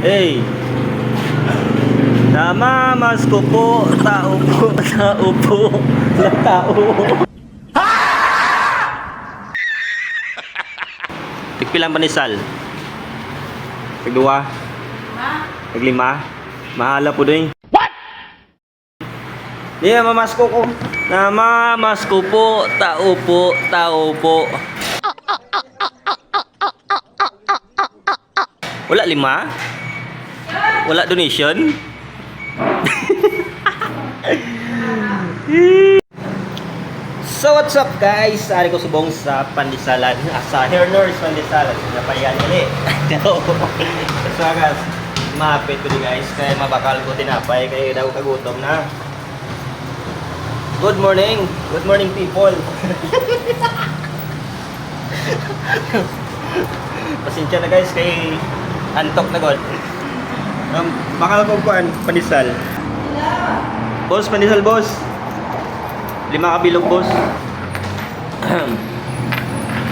Hey, namamas ko po, tao po, tao po, lang tao. Tigpilang panisal. Tigdua. Taglima. Mahala po din. What? Di namamas ko ko. Namamas ko po, tao po, tao po. Wala lima? Wala donation? So what's up guys? Ari ko subong sa Pandisalan, sa Hair Nurse Pandisalan. Napayan ulit. So guys, mapit ko di guys kaya mabakal ko tinapay kaya daw kagutom na. Good morning people. Pasensya na guys kay antok na god. Bakal ko kuan pandesal. Boss, pandesal boss. 5 kabilog boss.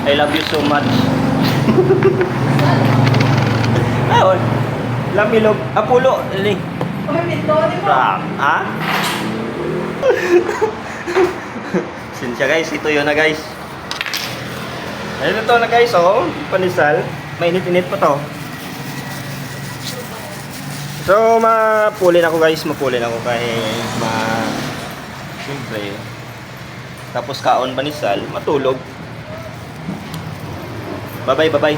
I love you so much. Ayun. Lamilog. Apulo. Dali. Ha? Sinsya guys. Ito yun na guys. Ayun ito na guys. Oh. Pandesal. Mainit-init pa to. So, mapulin ako guys. Mapulin ako kahit siyempre. Tapos kaon panisal, matulog. Bye-bye, bye-bye.